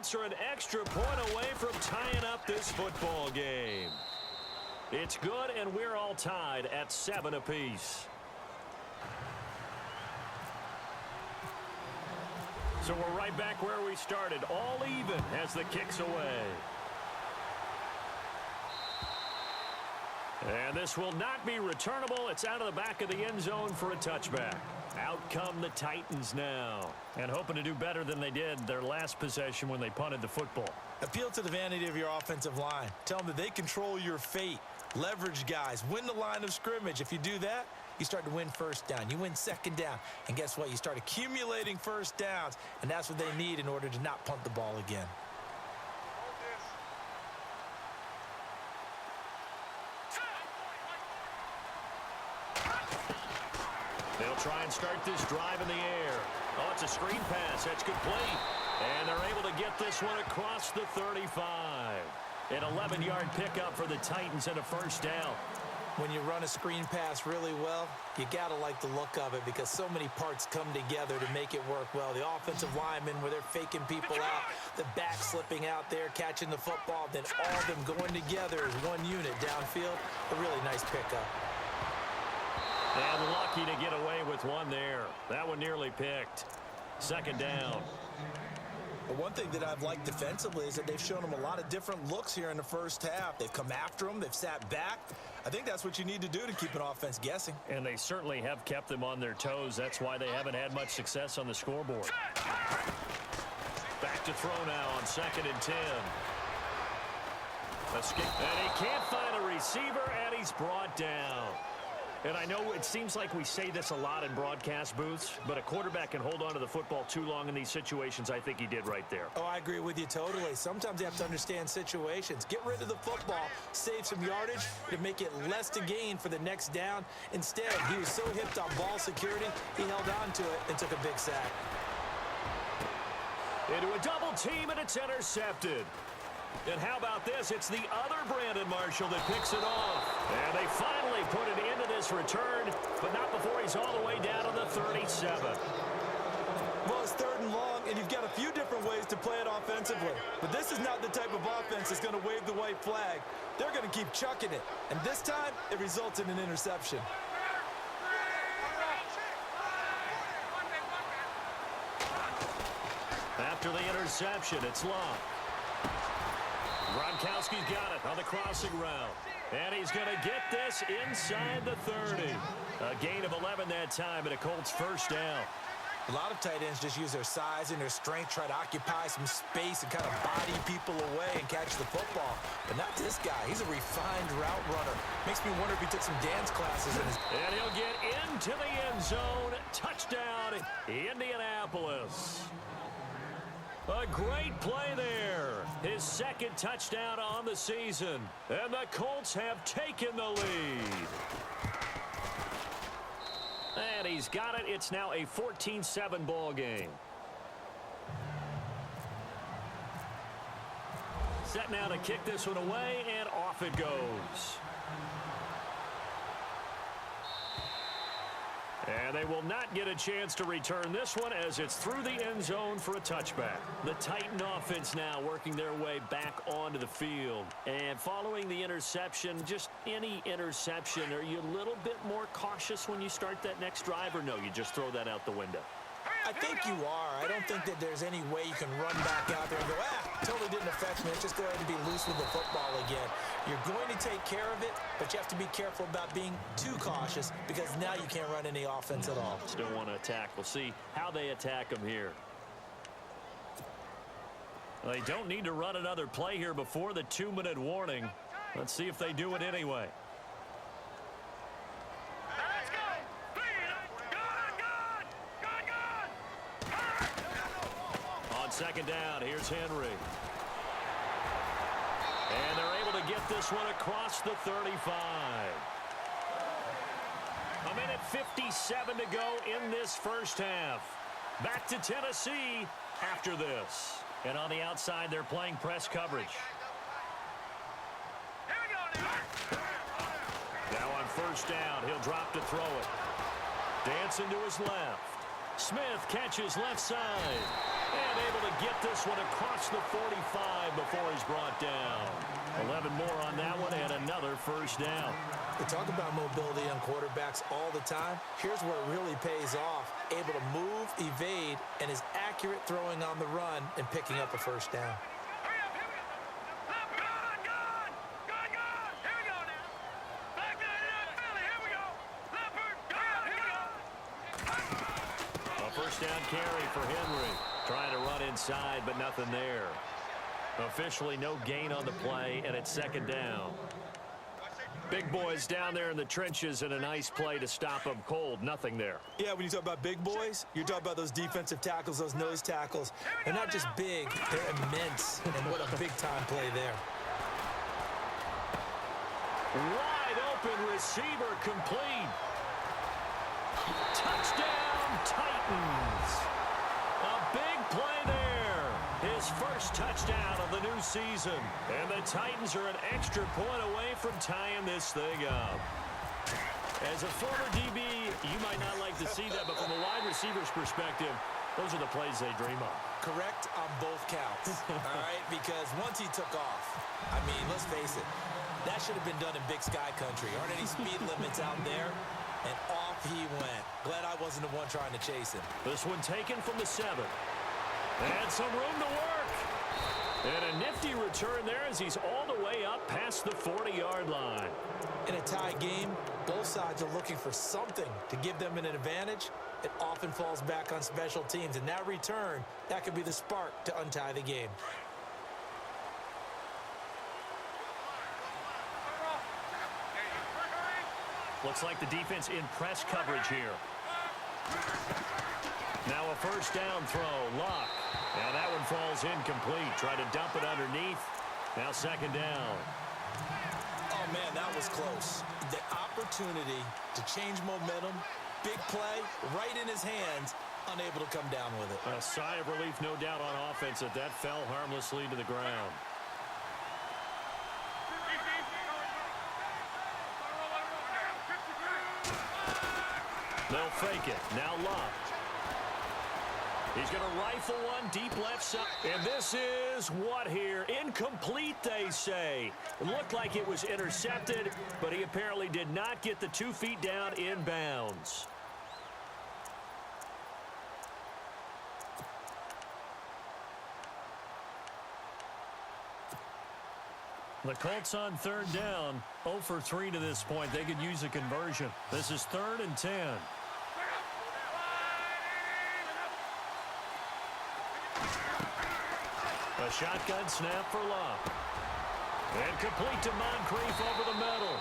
Colts are an extra point away from tying up this football game. It's good, and we're all tied at 7 apiece. So we're right back where we started, all even as the kick's away. And this will not be returnable. It's out of the back of the end zone for a touchback. Out come the Titans now. And hoping to do better than they did their last possession when they punted the football. Appeal to the vanity of your offensive line. Tell them that they control your fate. Leverage guys. Win the line of scrimmage. If you do that, you start to win first down. You win second down. And guess what? You start accumulating first downs. And that's what they need in order to not punt the ball again. They'll try and start this drive in the air. Oh, it's a screen pass. That's complete. And they're able to get this one across the 35. An 11-yard pickup for the Titans and a first down. When you run a screen pass really well, you got to like the look of it because so many parts come together to make it work well. The offensive linemen, where they're faking people out, the back slipping out there, catching the football, then all of them going together as one unit downfield. A really nice pickup. And lucky to get away with one there. That one nearly picked. Second down. But one thing that I've liked defensively is that they've shown them a lot of different looks here in the first half. They've come after them. They've sat back. I think that's what you need to do to keep an offense guessing. And they certainly have kept them on their toes. That's why they haven't had much success on the scoreboard. Back to throw now on 2nd and 10. Escape. And he can't find a receiver, and he's brought down. And I know it seems like we say this a lot in broadcast booths, but a quarterback can hold on to the football too long in these situations. I think he did right there. Oh, I agree with you totally. Sometimes you have to understand situations. Get rid of the football, save some yardage to make it less to gain for the next down. Instead, he was so hipped on ball security, he held on to it and took a big sack. Into a double team, and it's intercepted. And how about this? It's the other Brandon Marshall that picks it off. And they finally put it into this return, but not before he's all the way down to the 37. Well, it's 3rd and long, and you've got a few different ways to play it offensively. But this is not the type of offense that's going to wave the white flag. They're going to keep chucking it. And this time, it results in an interception. After the interception, it's Locke. Gronkowski's got it on the crossing route. And he's going to get this inside the 30. A gain of 11 that time, and a Colts first down. A lot of tight ends just use their size and their strength, try to occupy some space and kind of body people away and catch the football. But not this guy. He's a refined route runner. Makes me wonder if he took some dance classes in his... And he'll get into the end zone. Touchdown, Indianapolis. A great play there. His 2nd touchdown on the season. And the Colts have taken the lead. And he's got it. It's now a 14-7 ball game. Set now to kick this one away, and off it goes. And they will not get a chance to return this one as it's through the end zone for a touchback. The Titan offense now working their way back onto the field. And following the interception, just any interception, are you a little bit more cautious when you start that next drive, or no, you just throw that out the window? I think you are. I don't think that there's any way you can run back out there and go, totally didn't affect me. Let's just go ahead and be loose with the football again. You're going to take care of it, but you have to be careful about being too cautious because now you can't run any offense at all. Still want to attack. We'll see how they attack them here. They don't need to run another play here before the 2-minute warning. Let's see if they do it anyway. On 2nd down, here's Henry. And they're able to get this one across the 35. A minute 57 to go in this first half. Back to Tennessee after this. And on the outside, they're playing press coverage. Now on 1st down, he'll drop to throw it. Dancing to his left. Smith catches left side. And able to get this one across the 45 before he's brought down. 11 more on that one and another first down. We talk about mobility on quarterbacks all the time. Here's where it really pays off. Able to move, evade, and is accurate throwing on the run and picking up a first down. First down carry for Henry. Trying to run inside, but nothing there. Officially no gain on the play, and it's second down. Big boys down there in the trenches, and a nice play to stop them cold. Nothing there. Yeah, when you talk about big boys, you're talking about those defensive tackles, those nose tackles. They're not just big, they're immense. And what a big-time play there. Wide open receiver complete. Touchdown, Titans. A big play there. His first touchdown of the new season. And the Titans are an extra point away from tying this thing up. As a former DB, you might not like to see that, but from a wide receiver's perspective, those are the plays they dream of. Correct on both counts, all right? Because once he took off, I mean, let's face it, that should have been done in Big Sky Country. Aren't any speed limits out there? And off he went. Glad I wasn't the one trying to chase him. This one taken from the 7. And some room to work. And a nifty return there as he's all the way up past the 40-yard line. In a tie game, both sides are looking for something to give them an advantage. It often falls back on special teams. And that return, that could be the spark to untie the game. Looks like the defense in press coverage here. Now a first down throw, Luck. And that one falls incomplete. Try to dump it underneath. Now second down. Oh, man, that was close. The opportunity to change momentum, big play, right in his hands, unable to come down with it. A sigh of relief, no doubt, on offense that fell harmlessly to the ground. They'll fake it. Now Luck. He's going to rifle one deep left side. And this is what here? Incomplete, they say. It looked like it was intercepted, but he apparently did not get the 2 feet down in bounds. The Colts on third down, 0 for 3 to this point. They could use a conversion. This is 3rd and 10. A shotgun snap for Luck. And complete to Moncrief over the middle.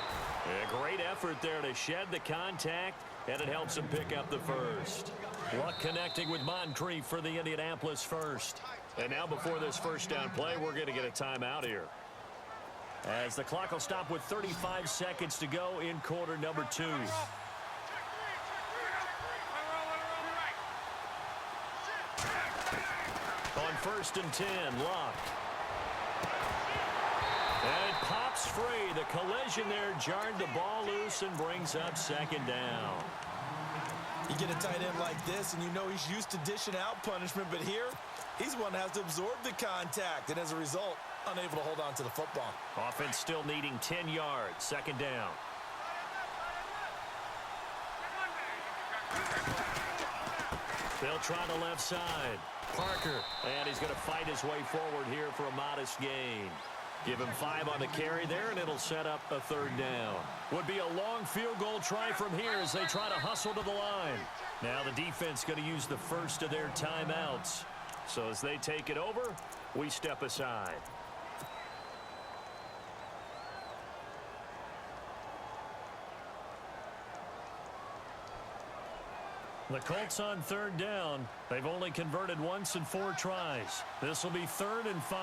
A great effort there to shed the contact, and it helps him pick up the first. Luck connecting with Moncrief for the Indianapolis first. And now before this first down play, we're going to get a timeout here, as the clock will stop with 35 seconds to go in quarter number 2. On 1st and 10, Luck. And it pops free. The collision there jarred the ball loose and brings up second down. You get a tight end like this, and you know he's used to dishing out punishment, but here, he's one that has to absorb the contact, and as a result, unable to hold on to the football. Offense still needing 10 yards. Second down. They'll try the left side. Parker, and he's going to fight his way forward here for a modest gain. Give him 5 on the carry there, and it'll set up a third down. Would be a long field goal try from here as they try to hustle to the line. Now the defense going to use the first of their timeouts. So as they take it over, we step aside. The Colts on third down. They've only converted once in 4 tries. This will be 3rd and 5.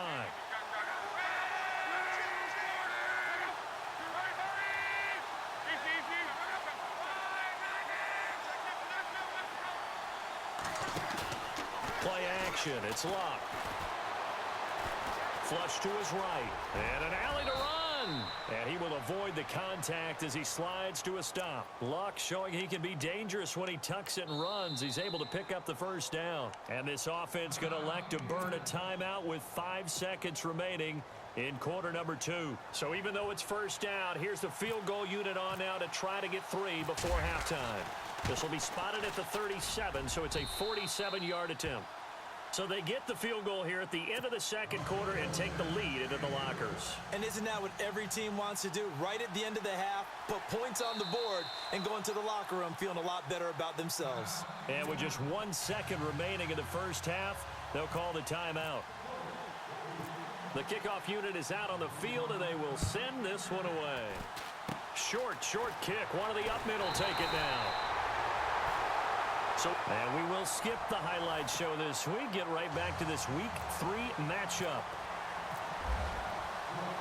Play action. It's Luck. Flush to his right. And an alley to run. again. And he will avoid the contact as he slides to a stop. Luck showing he can be dangerous when he tucks it and runs. He's able to pick up the first down. And this offense going to elect to burn a timeout with 5 seconds remaining in quarter number 2. So even though it's first down, here's the field goal unit on now to try to get 3 before halftime. This will be spotted at the 37, so it's a 47-yard attempt. So they get the field goal here at the end of the second quarter and take the lead into the lockers. And isn't that what every team wants to do? Right at the end of the half, put points on the board and go into the locker room feeling a lot better about themselves. And with just 1 second remaining in the first half, they'll call the timeout. The kickoff unit is out on the field, and they will send this one away. Short kick. One of the up middle take it now. And we will skip the highlight show this week. Get right back to this Week 3 matchup.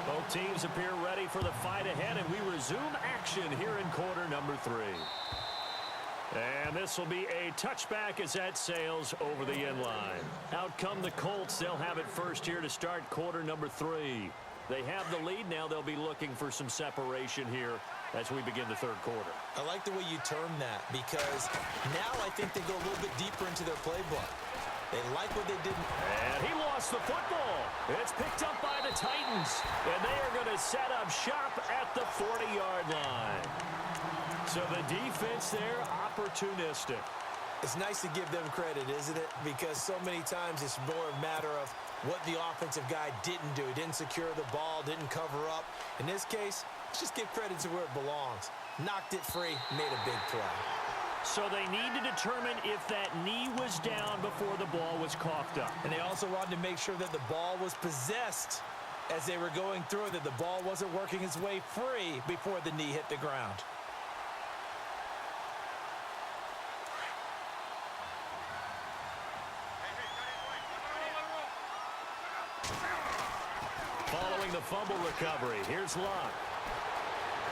Both teams appear ready for the fight ahead, and we resume action here in quarter number 3. And this will be a touchback as that sails over the end line. Out come the Colts. They'll have it first here to start quarter number 3. They have the lead now. They'll be looking for some separation here as we begin the third quarter. I like the way you term that because now I think they go a little bit deeper into their playbook. They like what they did. And he lost the football. It's picked up by the Titans. And they are going to set up shop at the 40-yard line. So the defense there, opportunistic. It's nice to give them credit, isn't it? Because so many times it's more a matter of what the offensive guy didn't do. He didn't secure the ball, didn't cover up. In this case, let's just give credit to where it belongs. Knocked it free, made a big play. So they need to determine if that knee was down before the ball was coughed up. And they also wanted to make sure that the ball was possessed as they were going through it, that the ball wasn't working its way free before the knee hit the ground. Following the fumble recovery, here's Luck.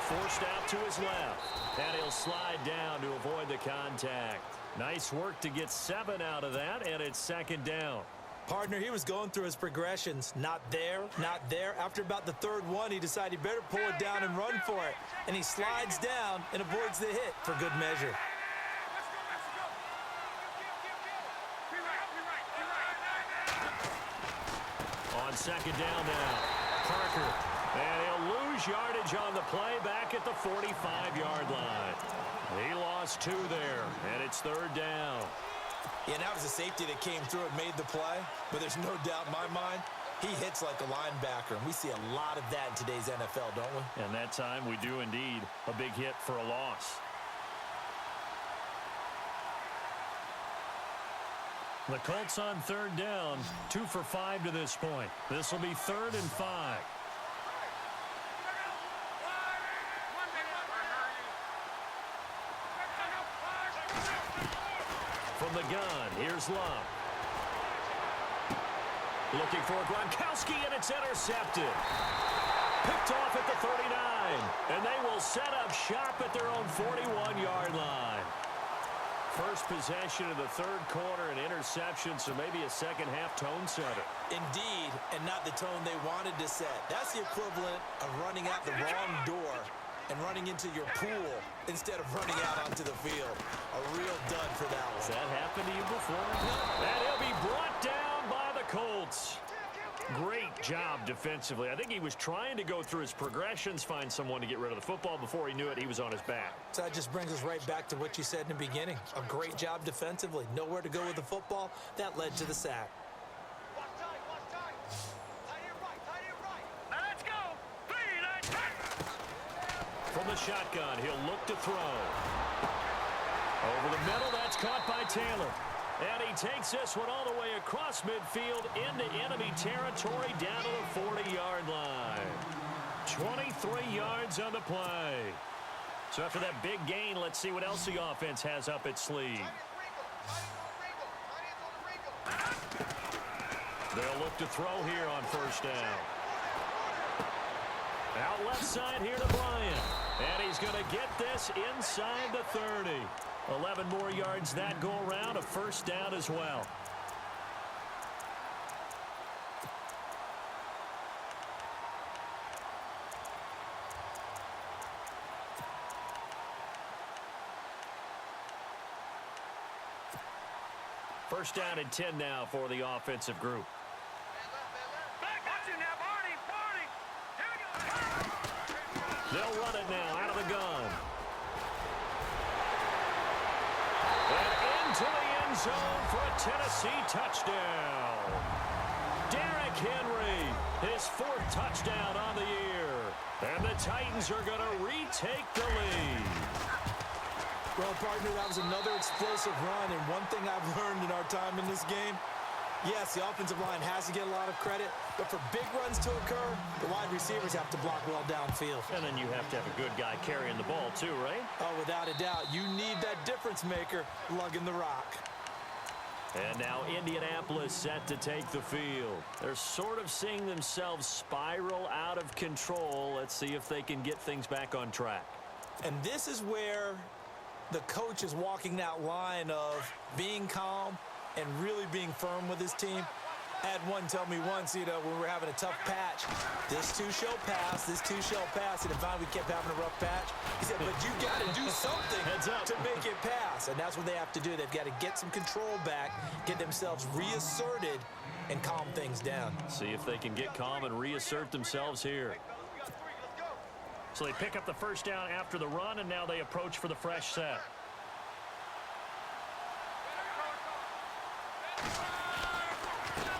Forced out to his left. And he'll slide down to avoid the contact. Nice work to get 7 out of that, and it's second down. Partner, he was going through his progressions. Not there, not there. After about the third one, he decided he better pull it down and run for it. And he slides down and avoids the hit for good measure. On second down now, Parker. And he'll lose yardage on the play back at the 45-yard line. He lost 2 there, and it's third down. Yeah, that was a safety that came through and made the play. But there's no doubt in my mind, he hits like a linebacker. And we see a lot of that in today's NFL, don't we? And that time we do indeed a big hit for a loss. The Colts on third down, 2 for 5 to this point. This will be 3rd and 5. From the gun, here's Luck. Looking for Gronkowski, and it's intercepted. Picked off at the 39, and they will set up shop at their own 41-yard line. First possession of the third quarter, an interception, so maybe a second-half tone setter. Indeed, and not the tone they wanted to set. That's the equivalent of running out the wrong door and running into your pool instead of running out onto the field. A real dud for that one. Has that happened to you before? And he'll be brought down by the Colts. Great job defensively. I think he was trying to go through his progressions, find someone to get rid of the football. Before he knew it, he was on his back. So that just brings us right back to what you said in the beginning. A great job defensively. Nowhere to go with the football. That led to the sack. From the shotgun, he'll look to throw. Over the middle, that's caught by Taylor. And he takes this one all the way across midfield into enemy territory down to the 40-yard line. 23 yards on the play. So after that big gain, let's see what else the offense has up its sleeve. They'll look to throw here on first down. Out left side here to Bryant. And he's going to get this inside the 30. 11 more yards that go around, a first down as well. First down and 10 now for the offensive group. They'll run it now out of the gun. And into the end zone for a Tennessee touchdown. Derrick Henry, his 4th touchdown on the year. And the Titans are going to retake the lead. Well, partner, that was another explosive run, and one thing I've learned in our time in this game, yes, the offensive line has to get a lot of credit, but for big runs to occur, the wide receivers have to block well downfield. And then you have to have a good guy carrying the ball too, right? Oh, without a doubt. You need that difference maker lugging the rock. And now Indianapolis set to take the field. They're sort of seeing themselves spiral out of control. Let's see if they can get things back on track. And this is where the coach is walking that line of being calm and really being firm with his team. I had one tell me once, when we were having a tough patch, this too shall pass, this too shall pass. And finally we kept having a rough patch. He said, but you got to do something to make it pass. And that's what they have to do. They've got to get some control back, get themselves reasserted, and calm things down. See if they can get calm and reassert themselves here. So they pick up the first down after the run, and now they approach for the fresh set.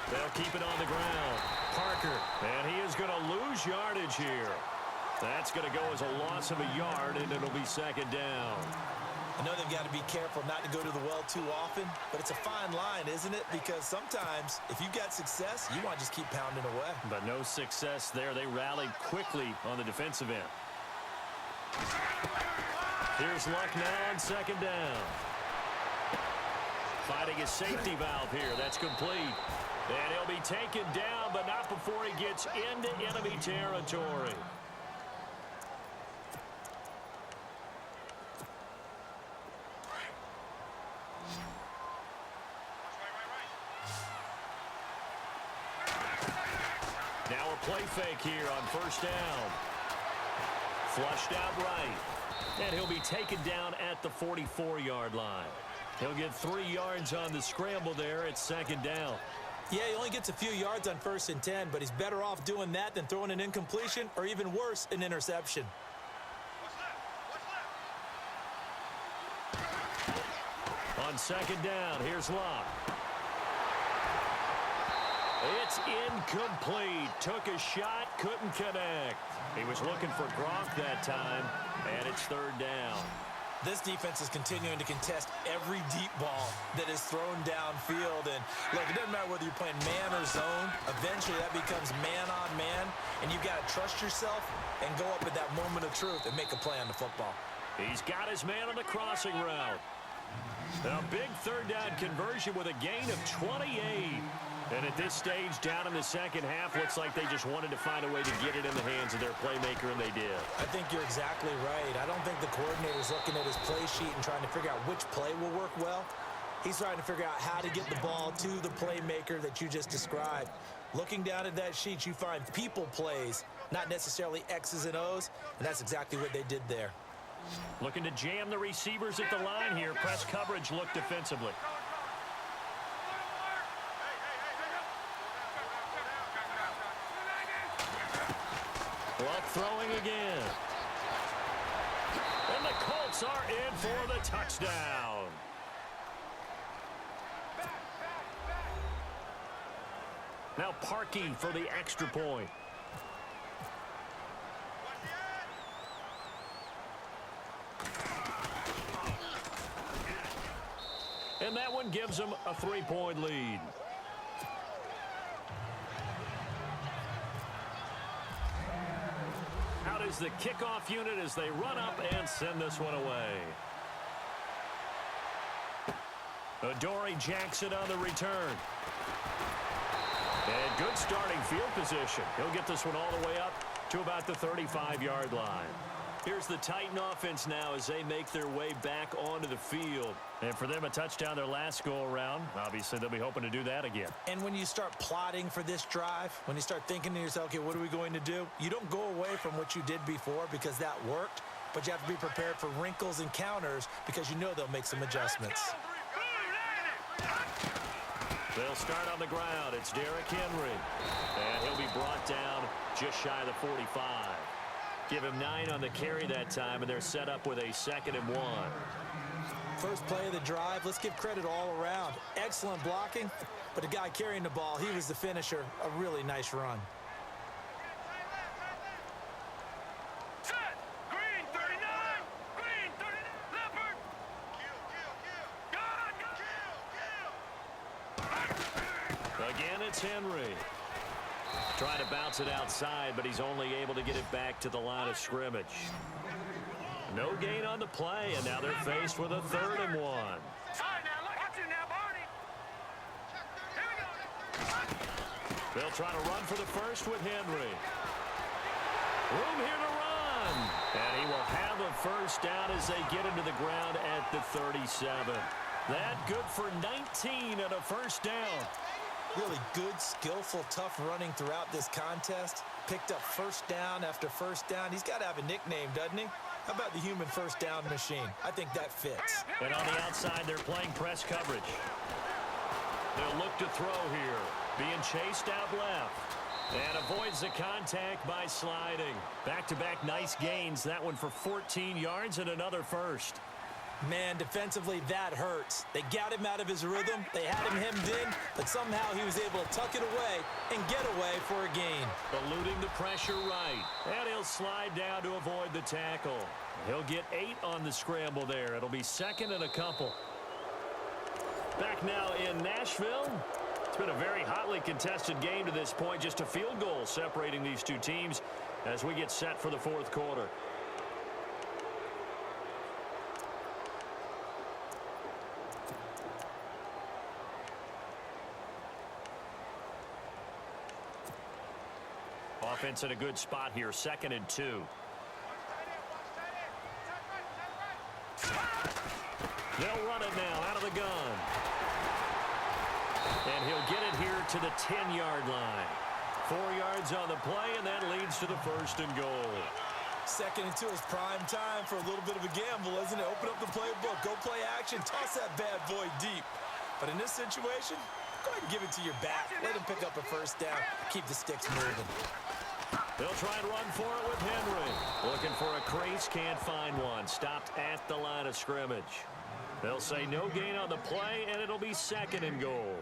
They'll keep it on the ground. Parker, and he is going to lose yardage here. That's going to go as a loss of a yard, and it'll be second down. I know they've got to be careful not to go to the well too often, but it's a fine line, isn't it? Because sometimes, if you've got success, you want to just keep pounding away. But no success there. They rallied quickly on the defensive end. Here's Luck now on second down. Fighting a safety valve here. That's complete. And he'll be taken down, but not before he gets into enemy territory. Now a play fake here on first down. Flushed out right. And he'll be taken down at the 44-yard line. He'll get 3 yards on the scramble there at second down. Yeah, he only gets a few yards on 1st and 10, but he's better off doing that than throwing an incompletion or even worse, an interception. On second down, here's Locke. It's incomplete. Took a shot, couldn't connect. He was looking for Gronk that time, and it's third down. This defense is continuing to contest every deep ball that is thrown downfield. And, look, it doesn't matter whether you're playing man or zone. Eventually, that becomes man-on-man, and you've got to trust yourself and go up at that moment of truth and make a play on the football. He's got his man on the crossing route. A big third down conversion with a gain of 28. And at this stage, down in the second half, looks like they just wanted to find a way to get it in the hands of their playmaker, and they did. I think you're exactly right. I don't think the coordinator's looking at his play sheet and trying to figure out which play will work well. He's trying to figure out how to get the ball to the playmaker that you just described. Looking down at that sheet, you find people plays, not necessarily X's and O's, and that's exactly what they did there. Looking to jam the receivers at the line here. Press coverage look defensively. Luck throwing again. And the Colts are in for the touchdown. Now Parkey for the extra point. And that one gives them a 3-point lead. Out is the kickoff unit as they run up and send this one away. Adoree Jackson on the return. And good starting field position. He'll get this one all the way up to about the 35-yard line. Here's the Titan offense now as they make their way back onto the field. And for them, a touchdown their last go-around. Obviously, they'll be hoping to do that again. And when you start plotting for this drive, when you start thinking to yourself, okay, what are we going to do? You don't go away from what you did before because that worked, but you have to be prepared for wrinkles and counters because you know they'll make some adjustments. They'll start on the ground. It's Derrick Henry. And he'll be brought down just shy of the 45. Give him 9 on the carry that time, and they're set up with a 2nd and 1. First play of the drive, let's give credit all around. Excellent blocking, but the guy carrying the ball, he was the finisher. A really nice run. Green 39! Green 39! Leopard! Again, it's Henry. Trying to bounce it outside, but he's only able to get it back to the line of scrimmage. No gain on the play, and now they're faced with a 3rd and 1. All right, now, look at you now, Barney. Here we go. They'll try to run for the first with Henry. Room here to run. And he will have a first down as they get into the ground at the 37. That good for 19 and a first down. Really good, skillful, tough running throughout this contest. Picked up first down after first down. He's got to have a nickname, doesn't he? How about the human first down machine? I think that fits. And on the outside, they're playing press coverage. They'll look to throw here. Being chased out left. And avoids the contact by sliding. Back-to-back nice gains. That one for 14 yards and another first. Man, defensively, that hurts. They got him out of his rhythm. They had him hemmed in, but somehow he was able to tuck it away and get away for a gain. Eluding the pressure right. And he'll slide down to avoid the tackle. He'll get 8 on the scramble there. It'll be 2nd and a couple. Back now in Nashville. It's been a very hotly contested game to this point. Just a field goal separating these two teams as we get set for the 4th quarter. Offense in a good spot here. 2nd and 2. They'll run it now out of the gun. And he'll get it here to the 10-yard line. 4 yards on the play, and that leads to the 1st and goal. 2nd and 2 is prime time for a little bit of a gamble, isn't it? Open up the playbook, go play action, toss that bad boy deep. But in this situation, go ahead and give it to your back. Let him pick up a first down. Keep the sticks moving. They'll try and run for it with Henry. Looking for a crease, can't find one. Stopped at the line of scrimmage. They'll say no gain on the play, and it'll be 2nd and goal.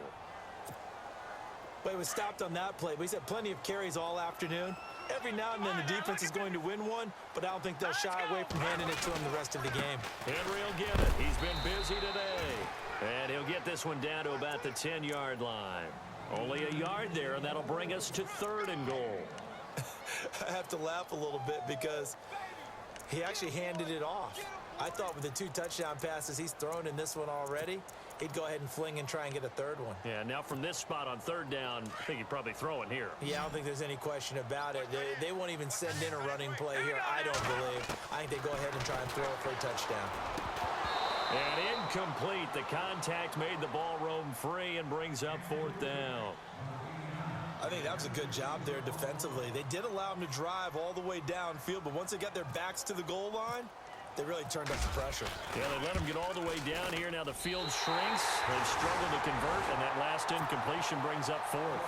But he was stopped on that play. But he's had plenty of carries all afternoon. Every now and then the defense is going to win one, but I don't think they'll shy away from handing it to him the rest of the game. Henry will get it. He's been busy today. And he'll get this one down to about the 10-yard line. Only a yard there, and that'll bring us to 3rd and goal. I have to laugh a little bit because he actually handed it off. I thought with the 2 touchdown passes he's thrown in this one already, he'd go ahead and fling and try and get a 3rd one. Yeah, now from this spot on 3rd down, I think he'd probably throw it here. Yeah, I don't think there's any question about it. They won't even send in a running play here, I don't believe. I think they go ahead and try and throw it for a touchdown. And incomplete. The contact made the ball roam free and brings up 4th down. I think that was a good job there defensively. They did allow him to drive all the way downfield, but once they got their backs to the goal line, they really turned up the pressure. Yeah, they let him get all the way down here. Now the field shrinks. They've struggled to convert, and that last incompletion brings up 4th.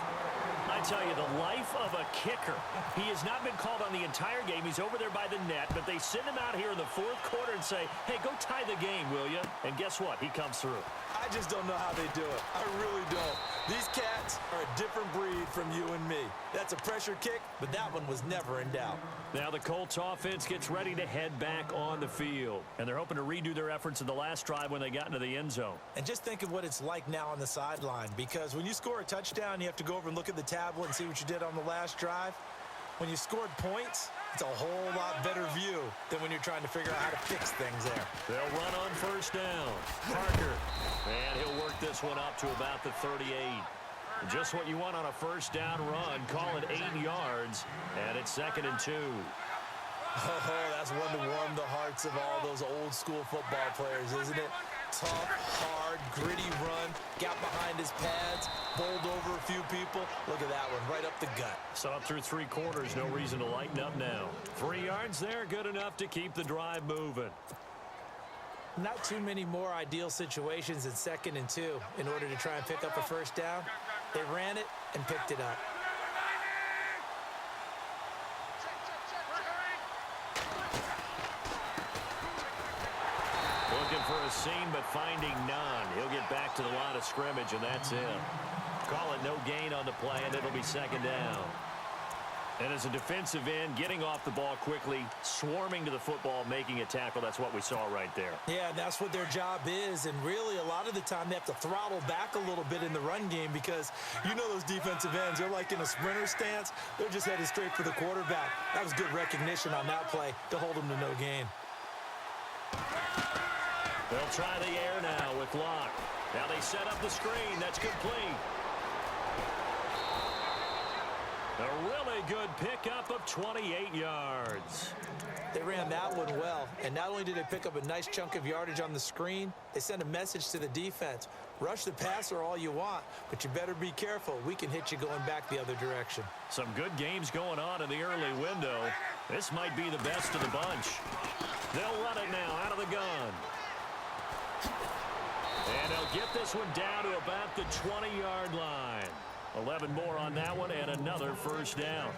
I tell you, the life of a kicker. He has not been called on the entire game. He's over there by the net, but they send him out here in the 4th quarter and say, hey, go tie the game, will you? And guess what? He comes through. I just don't know how they do it. I really don't. These cats are a different breed from you and me. That's a pressure kick, but that one was never in doubt. Now the Colts offense gets ready to head back on the field. And they're hoping to redo their efforts in the last drive when they got into the end zone. And just think of what it's like now on the sideline, because when you score a touchdown, you have to go over and look at the tablet and see what you did on the last drive. When you scored points, it's a whole lot better view than when you're trying to figure out how to fix things there. They'll run on 1st down. Parker. And he'll work this one up to about the 38. Just what you want on a 1st down run. Call it 8 yards. And it's 2nd and 2. Oh, that's one to warm the hearts of all those old school football players, isn't it? Tough, hard, gritty run, got behind his pads, bowled over a few people. Look at that one, right up the gut. So up through 3 quarters, no reason to lighten up now. 3 yards there, good enough to keep the drive moving. Not too many more ideal situations in 2nd and 2 in order to try and pick up a first down. They ran it and picked it up. Looking for a seam, but finding none. He'll get back to the line of scrimmage, and that's it. Call it no gain on the play, and it'll be 2nd down. And as a defensive end, getting off the ball quickly, swarming to the football, making a tackle, that's what we saw right there. Yeah, that's what their job is, and really a lot of the time they have to throttle back a little bit in the run game because you know those defensive ends, they're like in a sprinter stance. They're just headed straight for the quarterback. That was good recognition on that play to hold them to no gain. They'll try the air now with Locke. Now they set up the screen. That's complete. A really good pickup of 28 yards. They ran that one well, and not only did they pick up a nice chunk of yardage on the screen, they sent a message to the defense. Rush the passer all you want, but you better be careful. We can hit you going back the other direction. Some good games going on in the early window. This might be the best of the bunch. They'll run it now out of the gun. And they'll get this one down to about the 20-yard line. 11 more on that one and another first down.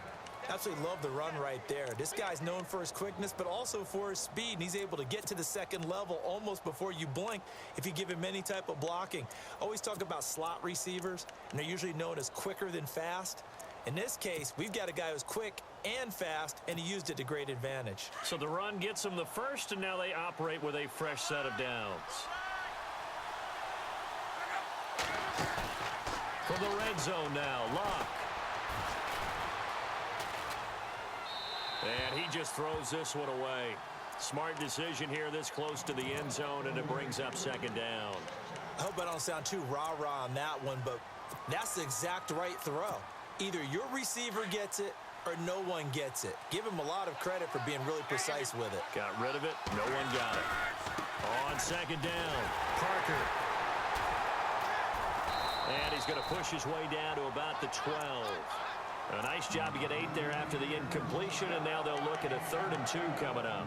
Absolutely love the run right there. This guy's known for his quickness, but also for his speed, and he's able to get to the 2nd level almost before you blink if you give him any type of blocking. Always talk about slot receivers, and they're usually known as quicker than fast. In this case, we've got a guy who's quick and fast, and he used it to great advantage. So the run gets them the first, and now they operate with a fresh set of downs. From the red zone now, Locke. And he just throws this one away. Smart decision here this close to the end zone, and it brings up 2nd down. I hope I don't sound too rah-rah on that one, but that's the exact right throw. Either your receiver gets it or no one gets it. Give him a lot of credit for being really precise with it. Got rid of it. No one got it. On 2nd down, Parker. And he's going to push his way down to about the 12. A nice job to get 8 there after the incompletion, and now they'll look at a 3rd and 2 coming up.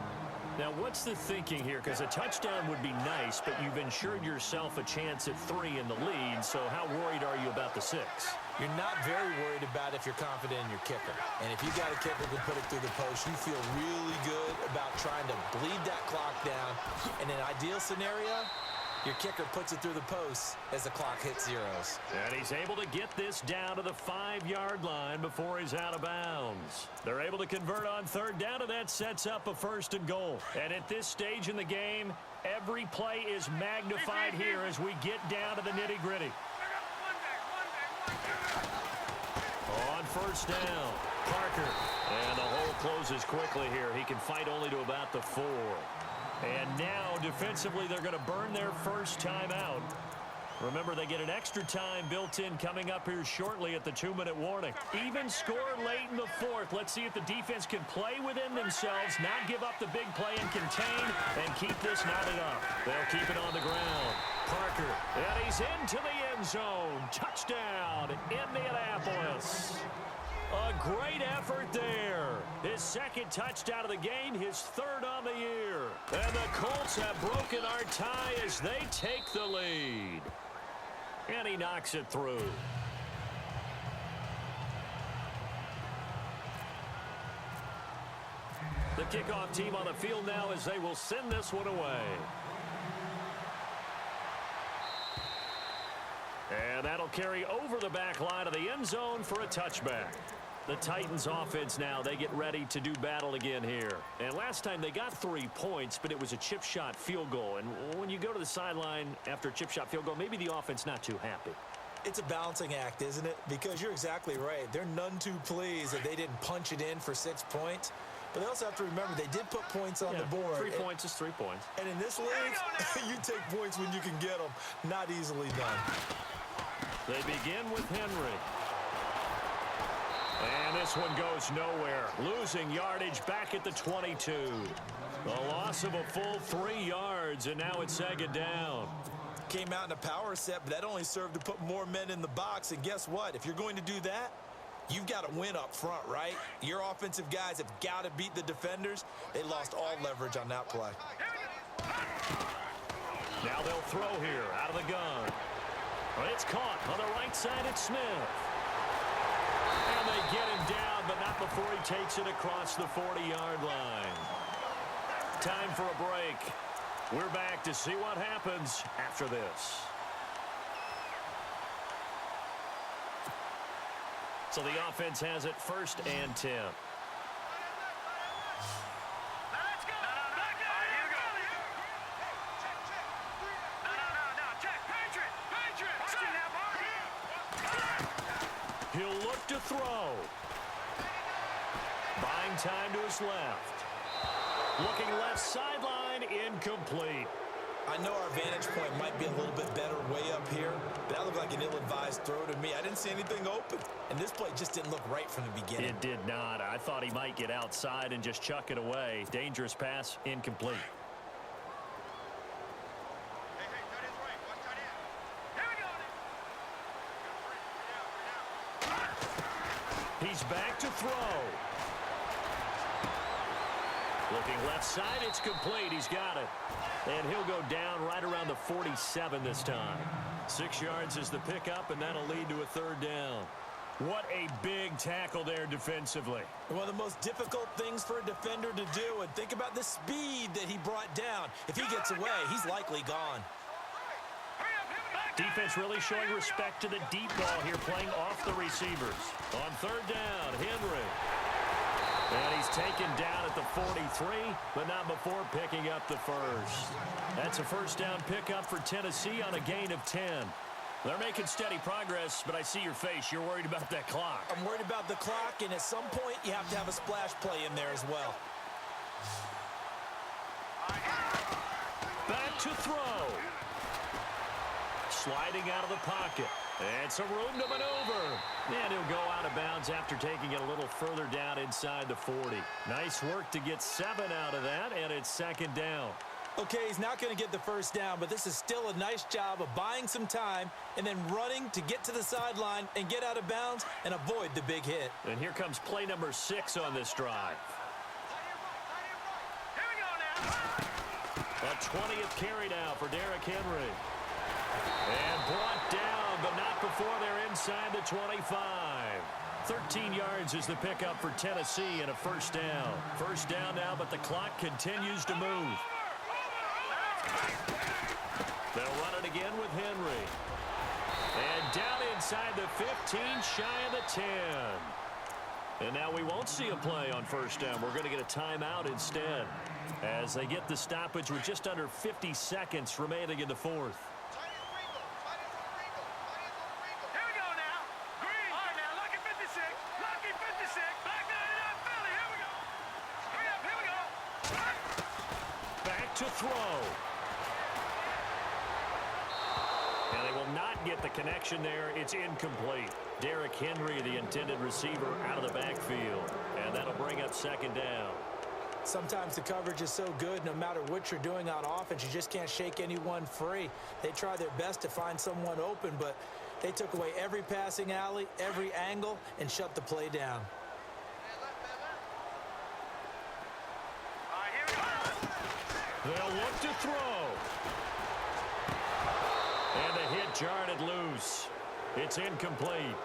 Now, what's the thinking here? Because a touchdown would be nice, but you've ensured yourself a chance at 3 in the lead, so how worried are you about the 6? You're not very worried about if you're confident in your kicker. And if you got a kicker who can put it through the post, you feel really good about trying to bleed that clock down. In an ideal scenario, your kicker puts it through the post as the clock hits zeros. And he's able to get this down to the 5-yard line before he's out of bounds. They're able to convert on 3rd down, and that sets up a 1st and goal. And at this stage in the game, every play is magnified here as we get down to the nitty-gritty. On 1st down, Parker. And the hole closes quickly here. He can fight only to about the 4. And now, defensively, they're going to burn their first timeout. Remember, they get an extra time built in coming up here shortly at the 2-minute warning. Even score late in the 4th. Let's see if the defense can play within themselves, not give up the big play and contain, and keep this knotted up. They'll keep it on the ground. Parker, and he's into the end zone. Touchdown, Indianapolis. A great effort there. His 2nd touchdown of the game, his 3rd on the year. And the Colts have broken our tie as they take the lead. And he knocks it through. The kickoff team on the field now as they will send this one away. And that'll carry over the back line of the end zone for a touchback. The Titans offense now, they get ready to do battle again here. And last time they got 3 points, but it was a chip shot field goal. And when you go to the sideline after a chip shot field goal, maybe the offense not too happy. It's a balancing act, isn't it? Because you're exactly right. They're none too pleased that they didn't punch it in for 6 points. But they also have to remember they did put points on the board. 3 points is 3 points. And in this league, you take points when you can get them. Not easily done. They begin with Henry. And this one goes nowhere. Losing yardage back at the 22. The loss of a full 3 yards, and now it's 2nd down. Came out in a power set, but that only served to put more men in the box. And guess what? If you're going to do that, you've got to win up front, right? Your offensive guys have got to beat the defenders. They lost all leverage on that play. Now they'll throw here out of the gun. Well, it's caught on the right side. It's Smith. And they get him down, but not before he takes it across the 40-yard line. Time for a break. We're back to see what happens after this. So the offense has it 1st and 10. Let's go. No, check. Patriot. Watching that ball. He'll look to throw. Buying time to his left. Looking left sideline, incomplete. I know our vantage point might be a little bit better way up here, but that looked like an ill-advised throw to me. I didn't see anything open, and this play just didn't look right from the beginning. It did not. I thought he might get outside and just chuck it away. Dangerous pass, incomplete. He's back to throw. Looking left side, it's complete. He's got it. And he'll go down right around the 47 this time. 6 yards is the pickup, and that'll lead to a 3rd down. What a big tackle there defensively. One of the most difficult things for a defender to do, and think about the speed that he brought down. If he gets away, he's likely gone. Defense really showing respect to the deep ball here, playing off the receivers. On 3rd down, Henry. And he's taken down at the 43, but not before picking up the 1st. That's a 1st down pickup for Tennessee on a gain of 10. They're making steady progress, but I see your face. You're worried about that clock. I'm worried about the clock, and at some point, you have to have a splash play in there as well. Back to throw. Sliding out of the pocket. And some room to maneuver. And he'll go out of bounds after taking it a little further down inside the 40. Nice work to get 7 out of that, and it's 2nd down. Okay, he's not going to get the 1st down, but this is still a nice job of buying some time and then running to get to the sideline and get out of bounds and avoid the big hit. And here comes play number 6 on this drive. Here we go now. A 20th carry now for Derrick Henry. And brought down, but not before they're inside the 25. 13 yards is the pickup for Tennessee and a 1st down. 1st down now, but the clock continues to move. They'll run it again with Henry. And down inside the 15, shy of the 10. And now we won't see a play on 1st down. We're going to get a timeout instead as they get the stoppage with just under 50 seconds remaining in the 4th. To throw. And they will not get the connection there. It's incomplete. Derrick Henry, the intended receiver, out of the backfield. And that'll bring up 2nd down. Sometimes the coverage is so good, no matter what you're doing on offense, you just can't shake anyone free. They try their best to find someone open, but they took away every passing alley, every angle, and shut the play down. They'll look to throw. And the hit jarred it loose. It's incomplete.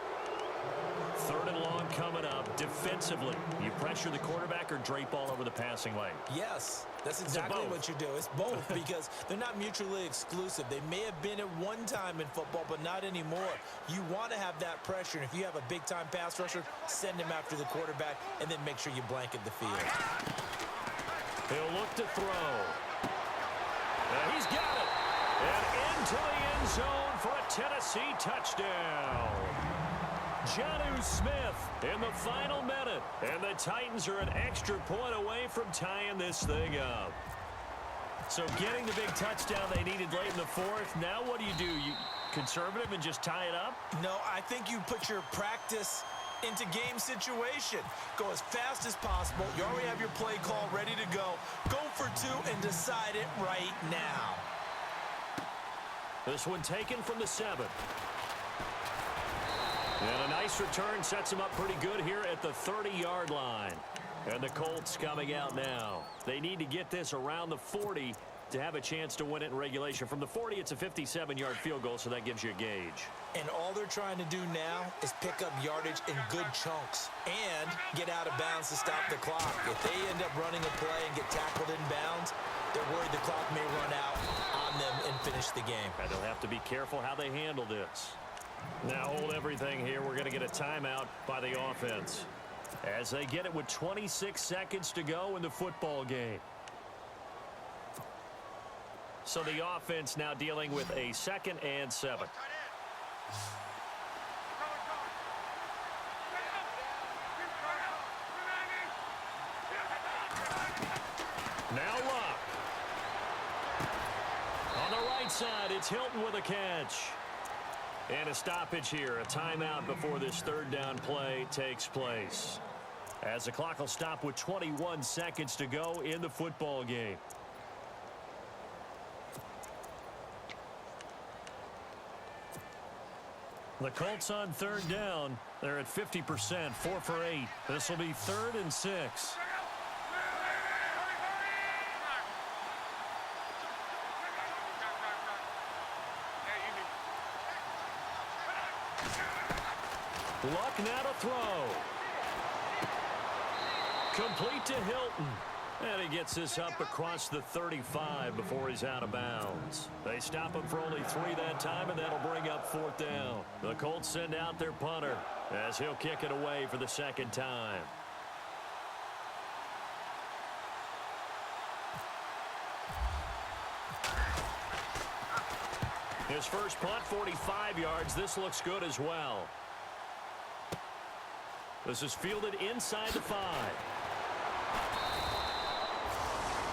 3rd and long coming up. Defensively, you pressure the quarterback or drape all over the passing lane? Yes, that's exactly what you do. It's both because they're not mutually exclusive. They may have been at one time in football, but not anymore. You want to have that pressure, and if you have a big-time pass rusher, send him after the quarterback, and then make sure you blanket the field. He'll look to throw. And he's got it. And into the end zone for a Tennessee touchdown. Jonnu Smith in the final minute. And the Titans are an extra point away from tying this thing up. So getting the big touchdown they needed late in the 4th. Now what do? You conservative and just tie it up? No, I think you put your practice into game situation. Go as fast as possible. You already have your play call ready to go. Go for 2 and decide it right now. This one taken from the 7. And a nice return sets them up pretty good here at the 30-yard line. And the Colts coming out now. They need to get this around the 40 to have a chance to win it in regulation. From the 40, it's a 57-yard field goal, so that gives you a gauge. And all they're trying to do now is pick up yardage in good chunks and get out of bounds to stop the clock. If they end up running a play and get tackled in bounds, they're worried the clock may run out on them and finish the game. And they'll have to be careful how they handle this. Now hold everything here. We're going to get a timeout by the offense as they get it with 26 seconds to go in the football game. So the offense now dealing with a 2nd and 7. Now Luck. On the right side, it's Hilton with a catch. And a stoppage here, a timeout before this 3rd down play takes place. As the clock will stop with 21 seconds to go in the football game. The Colts on 3rd down. They're at 50%, 4 for 8. This will be 3rd and 6. Luck now to throw. Complete to Hilton. And he gets this up across the 35 before he's out of bounds. They stop him for only 3 that time, and that'll bring up 4th down. The Colts send out their punter as he'll kick it away for the 2nd time. His first punt, 45 yards. This looks good as well. This is fielded inside the 5.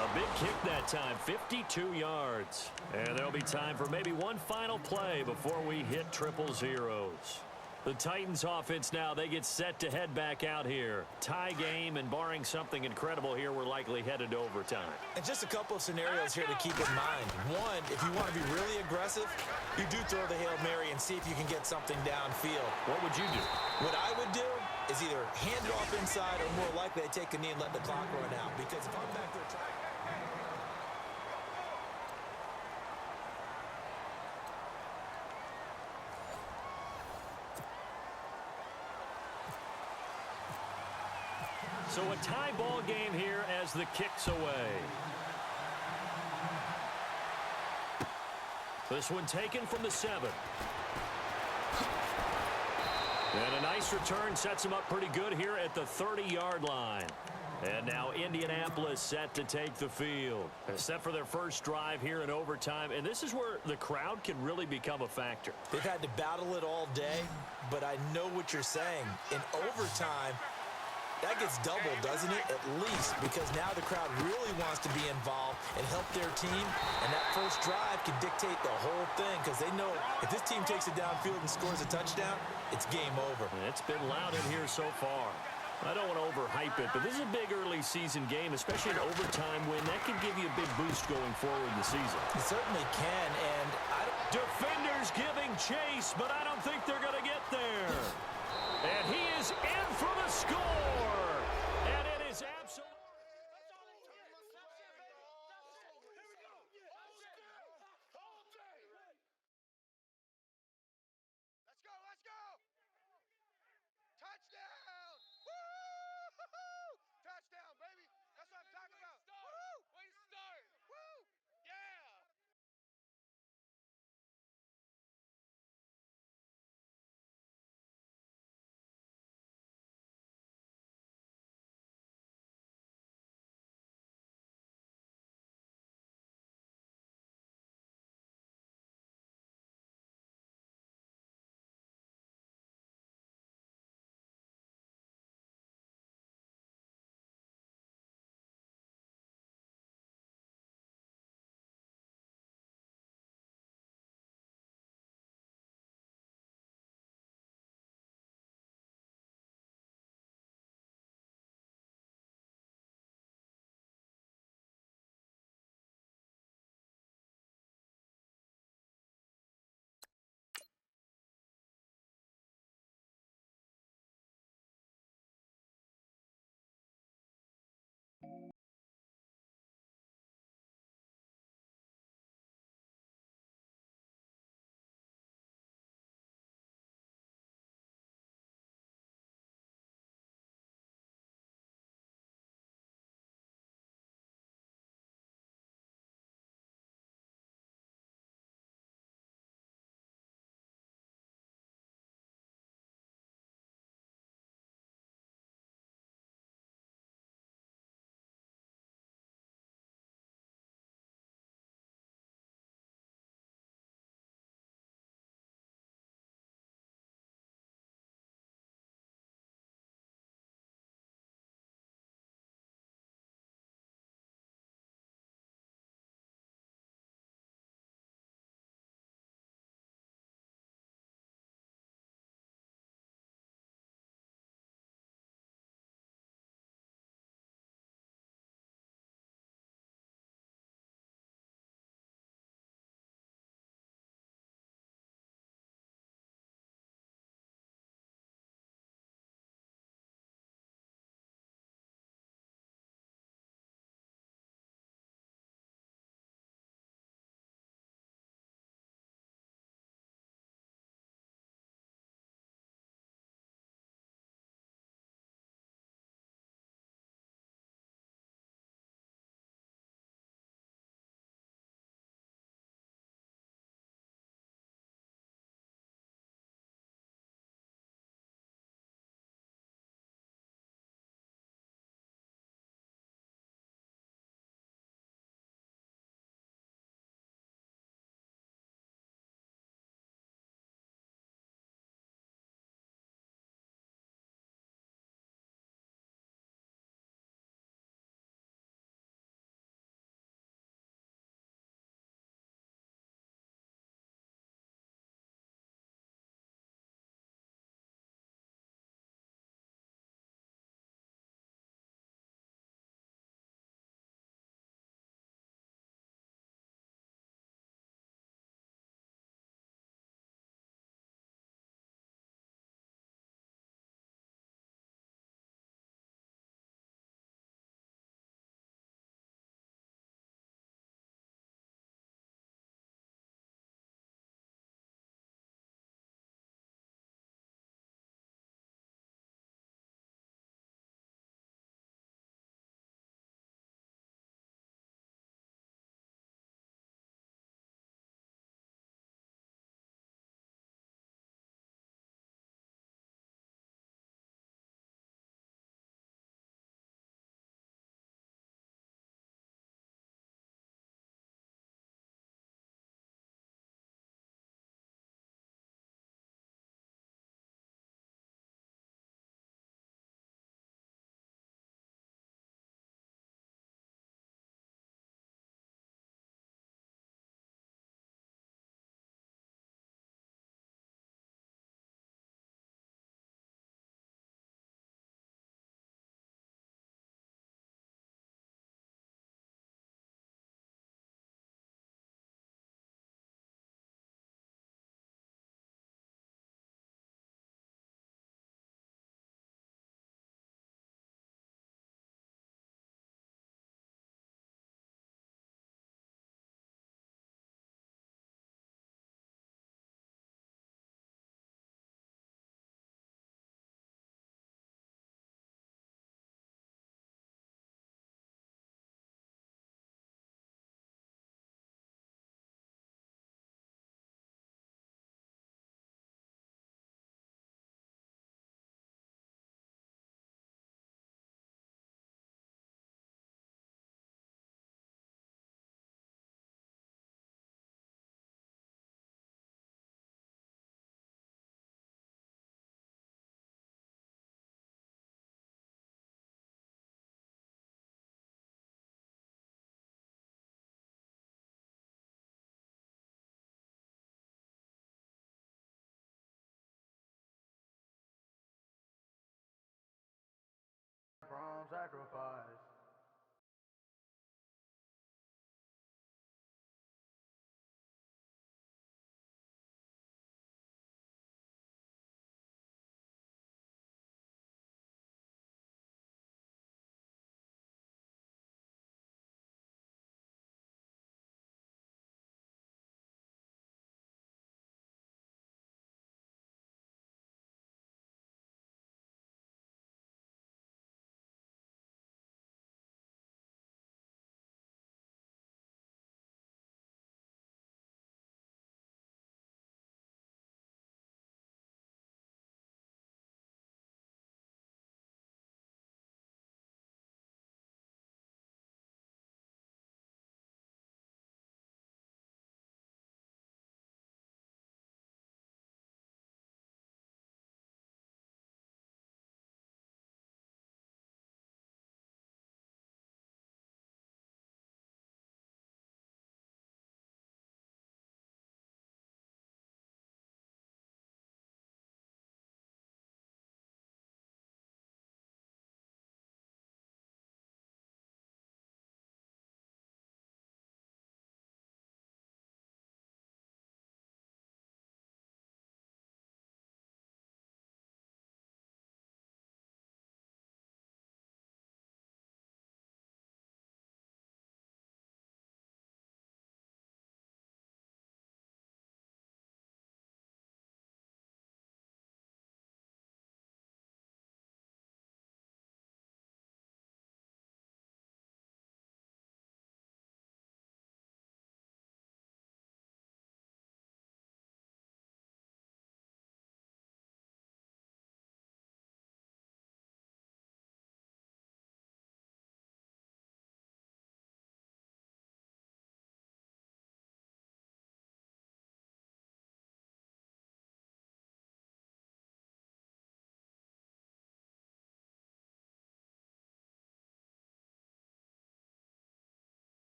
A big kick that time, 52 yards. And there'll be time for maybe one final play before we hit triple zeros. The Titans offense now, they get set to head back out here. Tie game, and barring something incredible here, we're likely headed to overtime. And just a couple of scenarios here to keep in mind. One, if you want to be really aggressive, you do throw the Hail Mary and see if you can get something downfield. What would you do? What I would do is either hand it off inside or more likely I take a knee and let the clock run out. Because if I'm back there trying... So a tie ball game here as the kick's away. This one taken from the 7. And a nice return sets him up pretty good here at the 30-yard line. And now Indianapolis set to take the field. Set for their first drive here in overtime. And this is where the crowd can really become a factor. They've had to battle it all day, but I know what you're saying. In overtime, that gets doubled, doesn't it? At least, because now the crowd really wants to be involved and help their team. And that first drive can dictate the whole thing because they know if this team takes it downfield and scores a touchdown, it's game over. It's been loud in here so far. I don't want to overhype it, but this is a big early season game, especially an overtime win. That can give you a big boost going forward in the season. It certainly can, and defenders giving chase, but I don't think they're going to get there. And he is in for the score.